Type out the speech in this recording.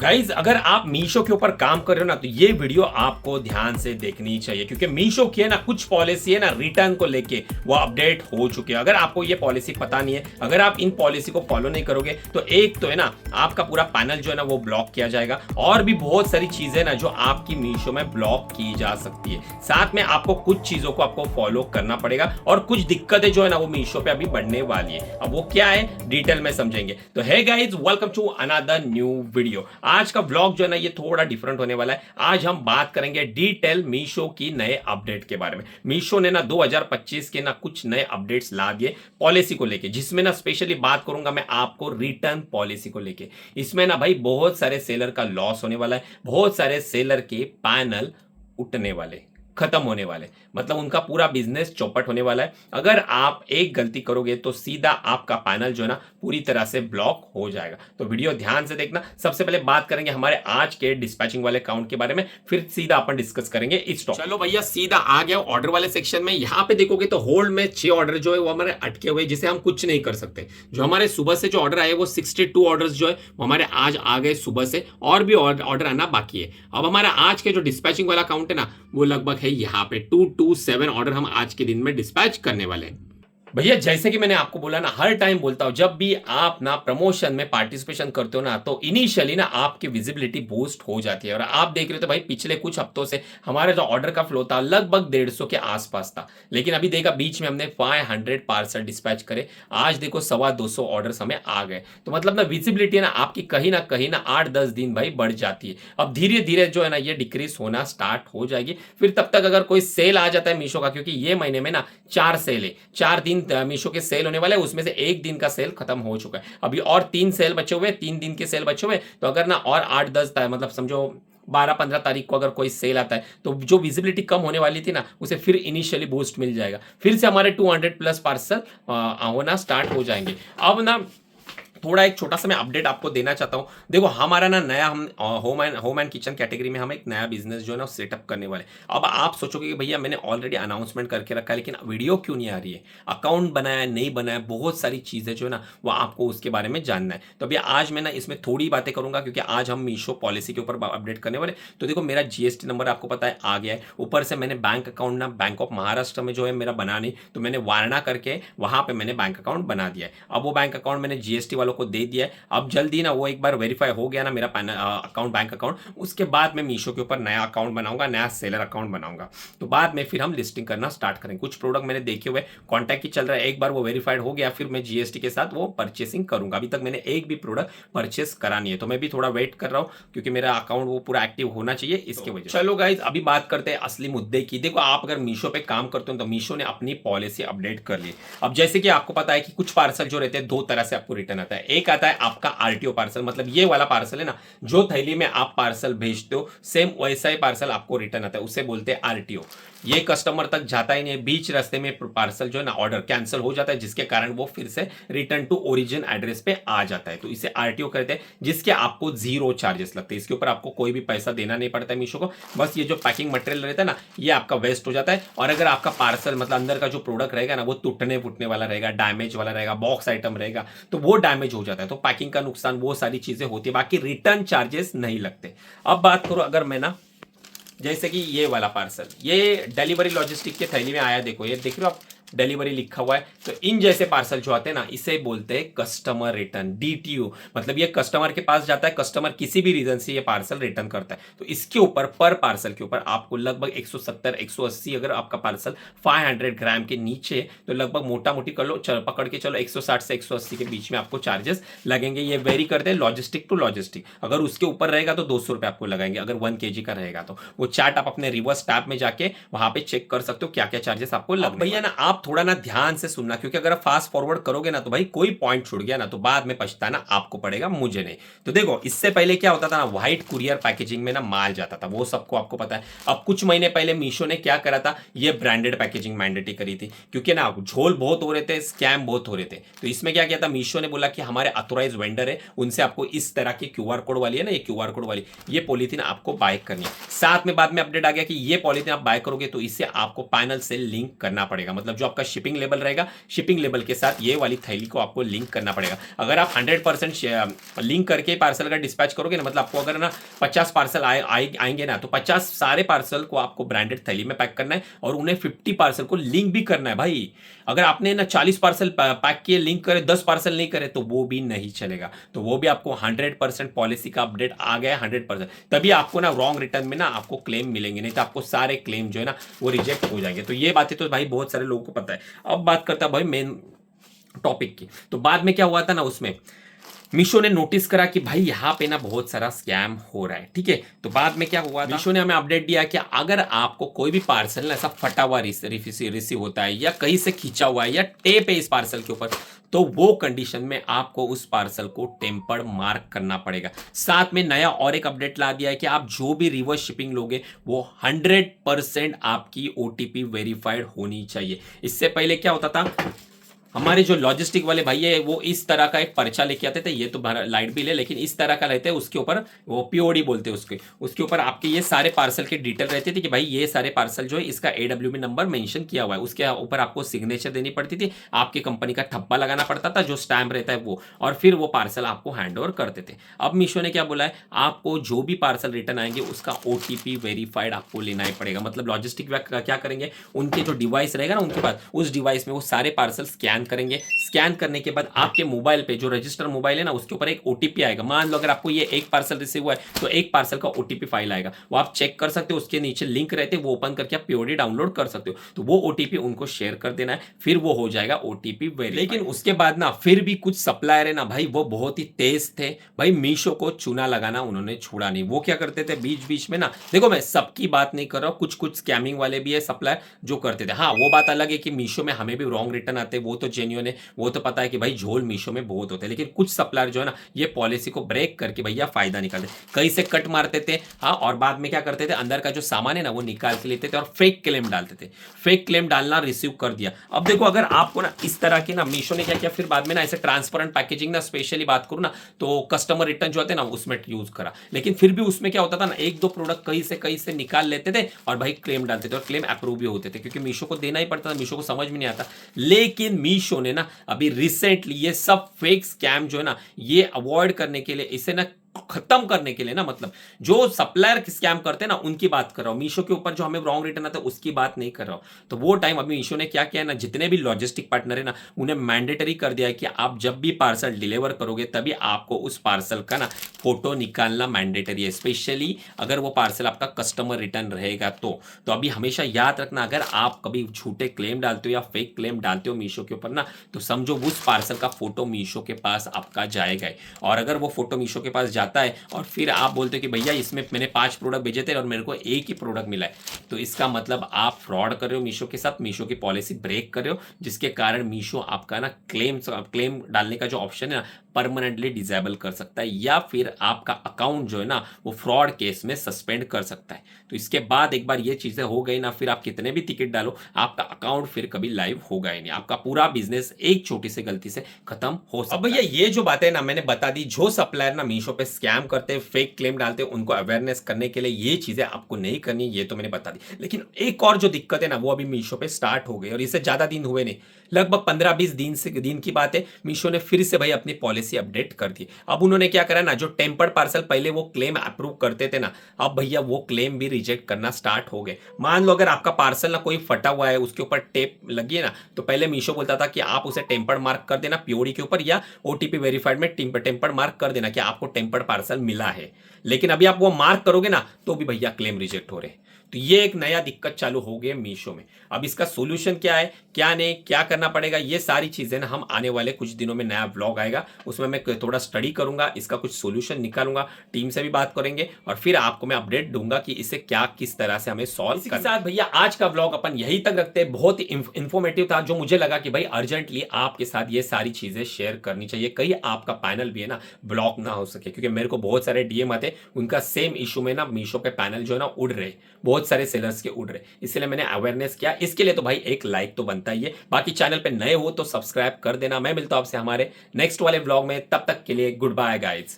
Guys अगर आप मीशो के ऊपर काम कर रहे हो ना तो ये वीडियो आपको ध्यान से देखनी चाहिए क्योंकि मीशो की है ना कुछ पॉलिसी है ना रिटर्न को लेके वो अपडेट हो चुके हैं। अगर आपको ये पॉलिसी पता नहीं है, अगर आप इन पॉलिसी को फॉलो नहीं करोगे तो एक तो है ना आपका पूरा पैनल जो है ना वो ब्लॉक किया जाएगा और भी बहुत सारी चीजें ना जो आपकी मीशो में ब्लॉक की जा सकती है। साथ में आपको कुछ चीजों को आपको फॉलो करना पड़ेगा और कुछ दिक्कतें जो है ना वो मीशो पे अभी बढ़ने वाली है। अब वो क्या है डिटेल में समझेंगे। तो है guys, welcome to another new video. आज का ब्लॉग जो है ना ये थोड़ा डिफरेंट होने वाला है। आज हम बात करेंगे डिटेल मीशो की नए अपडेट के बारे में। मीशो ने ना 2025 के ना कुछ नए अपडेट्स ला दिए पॉलिसी को लेके, जिसमें ना स्पेशली बात करूंगा मैं आपको रिटर्न पॉलिसी को लेके। इसमें ना भाई बहुत सारे सेलर का लॉस होने वाला है, बहुत सारे सेलर के पैनल उठने वाले, खत्म होने वाले, मतलब उनका पूरा बिजनेस चौपट होने वाला है। अगर आप एक गलती करोगे तो सीधा आपका पैनल जो है ना पूरी तरह से ब्लॉक हो जाएगा। तो वीडियो ध्यान से देखना। सबसे पहले बात करेंगे हमारे आज के डिस्पैचिंग वाले काउंट के बारे में, फिर सीधा अपन डिस्कस करेंगे इस टॉपिक। चलो भैया सीधा आ गया ऑर्डर वाले सेक्शन में। यहाँ पे देखोगे तो होल्ड में 6 ऑर्डर जो है वो हमारे अटके हुए, जिसे हम कुछ नहीं कर सकते। जो हमारे सुबह से जो ऑर्डर आए वो 62 ऑर्डर जो है वो हमारे आज आ गए सुबह से, और भी ऑर्डर आना बाकी है। अब हमारा आज के जो डिस्पैचिंग वाला काउंट है ना वो लगभग है यहाँ पे 227 ऑर्डर हम आज के दिन में डिस्पैच करने वाले हैं। भैया जैसे कि मैंने आपको बोला ना, हर टाइम बोलता हूं, जब भी आप ना प्रमोशन में पार्टिसिपेशन करते हो ना तो इनिशियली ना आपकी विजिबिलिटी बूस्ट हो जाती है। और आप देख रहे हो तो भाई पिछले कुछ हफ्तों से हमारा जो ऑर्डर का फ्लो था लगभग 150 के आसपास था, लेकिन अभी देखा बीच में हमने 500 पार्सल डिस्पैच करे। आज देखो 225 ऑर्डर हमें आ गए। तो मतलब ना विजिबिलिटी ना आपकी कहीं ना 8-10 दिन भाई बढ़ जाती है। अब धीरे धीरे जो है ना ये डिक्रीज होना स्टार्ट हो जाएगी। फिर तब तक अगर कोई सेल आ जाता है मीशो का, क्योंकि ये महीने में ना 4 सेल है, 4 दिन मीशो के सेल होने वाले हैं, उसमें से एक दिन का सेल खत्म हो चुका है। अभी और 3 सेल बचे हुए, 3 दिन के सेल बचे हुए। तो अगर ना और 8-10 मतलब समझो 12-15 तारीख को अगर कोई सेल आता है तो जो विजिबिलिटी कम होने वाली थी ना उसे फिर इनिशियली बूस्ट मिल जाएगा। फिर से हमारे 200 प्लस पार्सल होना स्टार्ट हो जाएंगे। अब ना थोड़ा एक छोटा सा मैं अपडेट आपको देना चाहता हूं। देखो हमारा ना नया हम होम एंड किचन कैटेगरी में हम एक नया बिजनेस जो है ना सेटअप करने वाले। अब आप सोचोगे कि भैया मैंने ऑलरेडी अनाउंसमेंट करके रखा है लेकिन वीडियो क्यों नहीं आ रही है, अकाउंट बनाया नहीं बनाया, बहुत सारी चीजें जो है ना वो आपको उसके बारे में जानना है। तो भैया आज मैं ना इसमें थोड़ी बातें करूंगा क्योंकि आज हम मीशो पॉलिसी के ऊपर अपडेट करने वाले। तो देखो मेरा जीएसटी नंबर आपको पता है आ गया है। ऊपर से मैंने बैंक अकाउंट ना बैंक ऑफ महाराष्ट्र में जो है मेरा बना नहीं, तो मैंने वारणा करके वहां पर मैंने बैंक अकाउंट बना दिया है। अब वो बैंक अकाउंट मैंने जीएसटी वालों को दे दिया है। अब जल्दी ना वो एक बार वेरीफाई हो गया ना मेरा अकाउंट, बैंक अकाउंट, उसके बाद मैं मीशो के ऊपर नया अकाउंट बनाऊंगा, नया सेलर अकाउंट बनाऊंगा। तो बाद में फिर हम लिस्टिंग करना स्टार्ट करेंगे। कुछ प्रोडक्ट मैंने देखे हुए कॉन्टैक्ट ही चल रहा है, एक बार वो वेरीफाइड हो गया फिर मैं जीएसटी के साथ वो परचेसिंग करूंगा। अभी तक मैंने एक भी प्रोडक्ट परचेस करा नहीं है, तो मैं भी थोड़ा वेट कर रहा हूं क्योंकि मेरा अकाउंट वो पूरा एक्टिव होना चाहिए इसके वजह से। चलो गाइज अभी बात करते हैं असली मुद्दे की। देखो आप अगर मीशो पे काम करते हो तो मीशो ने अपनी पॉलिसी अपडेट कर ली। अब जैसे कि आपको पता है कि कुछ पार्सल जो रहते हैं 2 तरह से आपको रिटर्न आता है। एक आता है आपका आरटीओ पार्सल, मतलब ये वाला पार्सल है ना जो थैली में आप पार्सल भेजते हो सेम वैसा ही पार्सल आपको रिटर्न आता है, उसे बोलते हैं आरटीओ। ये कस्टमर तक जाता ही नहीं, बीच रास्ते में पार्सल जो है ना ऑर्डर कैंसिल हो जाता है, जिसके कारण वो फिर से रिटर्न टू ओरिजिन एड्रेस पे आ जाता है। तो इसे आरटीओ कहते हैं, जिसके आपको 0 चार्जेस लगते हैं। इसके ऊपर आपको कोई भी पैसा देना नहीं पड़ता है मीशो को। बस ये जो पैकिंग मटेरियल रहता है ना ये आपका वेस्ट हो जाता है। और अगर आपका पार्सल मतलब अंदर का जो प्रोडक्ट रहेगा ना वो टूटने फूटने वाला रहेगा, डैमेज वाला रहेगा, बॉक्स आइटम रहेगा, तो वो डैमेज हो जाता है। तो पैकिंग का नुकसान, वो सारी चीजें होती है, बाकी रिटर्न चार्जेस नहीं लगते। अब बात करो अगर मैं ना जैसे कि ये वाला पार्सल, ये डिलीवरी लॉजिस्टिक के थैली में आया, देखो ये देख रहे हो आप डिलीवरी लिखा हुआ है। तो इन जैसे पार्सल जो आते हैं ना इसे बोलते हैं कस्टमर रिटर्न, डीटीयू। मतलब ये कस्टमर के पास जाता है, कस्टमर किसी भी रीजन से ये पार्सल रिटर्न करता है। तो इसके ऊपर पर पार्सल के ऊपर आपको लगभग 170-180, अगर आपका पार्सल 500 ग्राम के नीचे तो लगभग मोटा मोटी कर लो, पकड़ के चलो 160 से 180 के बीच में आपको चार्जेस लगेंगे। ये वेरी करते हैं लॉजिस्टिक टू लॉजिस्टिक। अगर उसके ऊपर रहेगा तो 200 रुपए आपको लगाएंगे, अगर 1 kg का रहेगा तो। वो चार्ट आप अपने रिवर्स टैब में जाके वहां पे चेक कर सकते हो क्या क्या चार्जेस आपको लग। भैया ना आप थोड़ा ना ध्यान से सुनना, क्योंकि अगर फास्ट फॉरवर्ड करोगे ना तो भाई कोई पॉइंट छूट गया ना तो बाद में पछताना आपको पड़ेगा, मुझे नहीं। तो देखो इससे पहले क्या होता था ना, व्हाइट कुरियर पैकेजिंग में ना माल जाता था, वो सबको आपको पता है। अब कुछ महीने पहले मीशो ने क्या करा था, ये ब्रांडेड पैकेजिंग मैंडेटरी करी थी, क्योंकि ना झोल बहुत हो रहे थे, स्कैम बहुत हो रहे थे। तो इसमें क्या किया था, मीशो ने बोला कि हमारे ऑथोराइज वेंडर है उनसे आपको इस तरह की क्यूआर कोड वाली है ना, ये क्यूआर कोड वाली ये पॉलीथीन आपको बाय करनी है। साथ में बाद में अपडेट आ गया कि ये पॉलीथीन आप बाय करोगे तो इससे आपको पैनल से लिंक करना पड़ेगा, मतलब जो आपका शिपिंग लेबल रहेगा, शिपिंग लेबल के साथ ये वाली थैली को आपको लिंक करना पड़ेगा। अगर आप 100% लिंक करके पार्सल का डिस्पैच करोगे ना, मतलब आपको अगर ना 50 पार्सल आएंगे ना, तो 50 सारे पार्सल को आपको ब्रांडेड थैली में पैक करना है और उन्हें 50 पार्सल को लिंक भी करना है भाई। अगर आपने ना 40 पार्सल पैक किए, लिंक करे, 10 पार्सल नहीं करे, तो वो भी नहीं चलेगा। तो वो भी आपको 100% पॉलिसी का अपडेट आ गया 100%, तभी आपको ना रॉन्ग रिटर्न में ना आपको क्लेम मिलेंगे, नहीं तो आपको सारे क्लेम जो है ना वो रिजेक्ट हो जाएंगे। तो ये बातें तो भाई बहुत सारे लोगों को पता है। अब बात करता है भाई मेन टॉपिक की। तो बाद में क्या हुआ था ना, उसमें मीशो ने नोटिस करा कि भाई यहाँ पे ना बहुत सारा स्कैम हो रहा है, ठीक है। तो बाद में क्या हुआ था, मीशो ने हमें अपडेट दिया कि अगर आपको कोई भी पार्सल ऐसा फटा हुआ रिसीव होता है या कहीं से खींचा हुआ है या टेप है इस पार्सल के ऊपर, तो वो कंडीशन में आपको उस पार्सल को टेम्पर्ड मार्क करना पड़ेगा। साथ में नया और एक अपडेट ला दिया है कि आप जो भी रिवर्स शिपिंग लोगे वो 100% आपकी OTP वेरीफाइड होनी चाहिए। इससे पहले क्या होता था, हमारे जो लॉजिस्टिक वाले भाई है वो इस तरह का एक पर्चा लेके आते थे, ये तो लाइट बिल है लेकिन इस तरह का रहते हैं, उसके ऊपर वो POD बोलते हैं उसके ऊपर आपके ये सारे पार्सल के डिटेल रहते थे कि भाई ये सारे पार्सल जो है इसका AWB नंबर मेंशन किया हुआ है, उसके ऊपर आपको सिग्नेचर देनी पड़ती थी, आपकी कंपनी का ठप्पा लगाना पड़ता था जो स्टैम्प रहता है वो, और फिर वो पार्सल आपको हैंड ओवर करते थे। अब मीशो ने क्या बोला है, आपको जो भी पार्सल रिटर्न आएंगे उसका OTP वेरीफाइड आपको लेना ही पड़ेगा। मतलब लॉजिस्टिक क्या करेंगे, उनके जो डिवाइस रहेगा ना उनके पास, उस डिवाइस में वो सारे पार्सल स्कैन करेंगे। स्कैन करने के बाद आपके मोबाइल पे जो रजिस्टर मोबाइल है ना उसके ऊपर एक OTP आएगा। मान लो अगर आपको ये एक पार्सल रिसीव हुआ है तो एक पार्सल का OTP फाइल आएगा, वो आप चेक कर सकते हो, उसके नीचे लिंक रहते हैं, वो ओपन करके आप POD डाउनलोड कर सकते हो। तो वो OTP उनको शेयर कर देना है, फिर वो हो जाएगा OTP वेरीफाइड। लेकिन उसके बाद ना फिर भी कुछ सप्लायर है ना भाई, वो बहुत ही तेज थे भाई, मीशो को चूना लगाना उन्होंने छोड़ा नहीं। वो क्या करते थे बीच बीच में ना, देखो मैं सबकी बात नहीं कर रहा हूं, कुछ स्कैमिंग वाले भी है सप्लायर जो करते थे। हाँ वो बात अलग है कि मीशो में हमें भी रॉन्ग रिटर्न आते हैं, वो तो जेन्युइन है, वो तो पता है कि भाई झोल मीशो में बहुत होते हैं। लेकिन कुछ सप्लायर जो है ना ये पॉलिसी को ब्रेक करके भैया फायदा निकालते, कहीं से कट मारते थे। हाँ, और बाद में क्या करते थे, अंदर का जो सामान है ना वो निकाल के लेते थे और फेक क्लेम डालते थे। फेक क्लेम डालना रिसीव कर दिया। अब देखो अगर आपको ना इस तरह की ना, मीशो ने क्या किया फिर बाद में ना ऐसे ट्रांसपेरेंट पैकेजिंग ना, स्पेशली बात करूँ ना तो कस्टमर रिटर्न जो होते हैं ना उसमें यूज करा। लेकिन फिर भी उसमें क्या होता था ना, एक दो प्रोडक्ट कहीं से निकाल लेते थे और भाई क्लेम डालते थे और क्लेम अप्रूव भी होते थे, क्योंकि मीशो को देना ही पड़ता था, मीशो को समझ में नहीं आता। लेकिन मीशो ने ना अभी रिसेंटली ये सब फेक स्कैम जो है ना ये अवॉइड करने के लिए, इसे ना खत्म करने के लिए ना, मतलब जो सप्लायर स्कैम करते हैं ना उनकी बात कर रहा हूं, मीशो के ऊपर जो हमें रॉन्ग रिटर्न आता है उसकी बात नहीं कर रहा हूं। तो वो टाइम अभी मीशो ने क्या किया है ना, जितने भी लॉजिस्टिक पार्टनर है ना उन्हें मैंडेटरी कर दिया है कि आप जब भी पार्सल डिलीवर करोगे तभी आपको उस पार्सल का ना फोटो निकालना मैंडेटरी है, स्पेशली अगर वो पार्सल आपका कस्टमर रिटर्न रहेगा तो अभी हमेशा याद रखना, अगर आप कभी झूठे क्लेम डालते हो या फेक क्लेम डालते हो मीशो के ऊपर ना, तो समझो उस पार्सल का फोटो मीशो के पास आपका जाएगा। और अगर वो फोटो मीशो के पास जाता है और फिर आप बोलते हो कि भैया इसमें मैंने 5 प्रोडक्ट भेजे थे और मेरे को एक ही प्रोडक्ट मिला है, तो इसका मतलब आप फ्रॉड कर रहे हो मीशो के साथ, मीशो की पॉलिसी ब्रेक कर रहे हो, जिसके कारण मीशो आपका ना क्लेम डालने का जो ऑप्शन है ना परमानेंटली डिसेबल कर सकता है, या फिर आपका अकाउंट जो है ना वो फ्रॉड केस में सस्पेंड कर सकता है। तो इसके बाद एक बार ये चीजें हो गई ना, फिर आप कितने भी टिकट डालो आपका अकाउंट फिर कभी लाइव होगा ही नहीं, आपका पूरा बिजनेस एक छोटी सी गलती से खत्म हो सकता है। अब भैया ये जो बातें ना मैंने बता दी, जो सप्लायर ना मीशो पे स्कैम करते हैं, फेक क्लेम डालते हैं, उनको अवेयरनेस करने के लिए ये चीजें आपको नहीं करनी, ये तो मैंने बता दी। लेकिन एक और जो दिक्कत है ना वो अभी मीशो पे स्टार्ट हो गई, और इसे ज्यादा दिन हुए नहीं, लगभग 15-20 दिन की बात है, मीशो ने फिर से भाई अपनी पॉलिसी अपडेट कर दी। अब उन्होंने क्या करा ना, जो टेम्पर्ड पार्सल पहले वो क्लेम अप्रूव करते थे ना, अब भैया वो क्लेम भी रिजेक्ट करना स्टार्ट हो गए। मान लो अगर आपका पार्सल ना कोई फटा हुआ है, उसके ऊपर टेप लगी है ना, तो पहले मीशो बोलता था कि आप उसे टेम्पर्ड मार्क कर देना POD के ऊपर, या OTP वेरीफाइड में टेम्पर्ड मार्क कर देना कि आपको टेम्पर्ड पार्सल मिला है। लेकिन अभी आप वो मार्क करोगे ना तो भी भैया क्लेम रिजेक्ट हो रहे हैं। तो ये एक नया दिक्कत चालू हो गई है मीशो में। अब इसका सोल्यूशन क्या है, क्या नहीं, क्या करना पड़ेगा, ये सारी चीजें ना हम आने वाले कुछ दिनों में नया व्लॉग आएगा, उसमें मैं थोड़ा स्टडी करूंगा, इसका कुछ सोल्यूशन निकालूंगा, टीम से भी बात करेंगे और फिर आपको मैं अपडेट दूंगा कि इसे क्या किस तरह से हमें सॉल्व करना है। इसके साथ भैया आज का व्लॉग अपन यहीं तक रखते हैं। बहुत ही इंफॉर्मेटिव था, जो मुझे लगा कि भाई अर्जेंटली आपके साथ ये सारी चीजें शेयर करनी चाहिए, कहीं आपका पैनल भी है ना ब्लॉक ना हो सके, क्योंकि मेरे को बहुत सारे DM आते उनका सेम इशू में ना मीशो पे पैनल जो है ना उड़ रहे, बहुत सारे सेलर्स के उड़ रहे, इसलिए मैंने अवेयरनेस किया। इसके लिए तो भाई एक लाइक तो बनता ही है। बाकी चैनल पे नए हो तो सब्सक्राइब कर देना। मैं मिलता हूं आपसे हमारे नेक्स्ट वाले व्लॉग में, तब तक के लिए गुड बाय गाइज।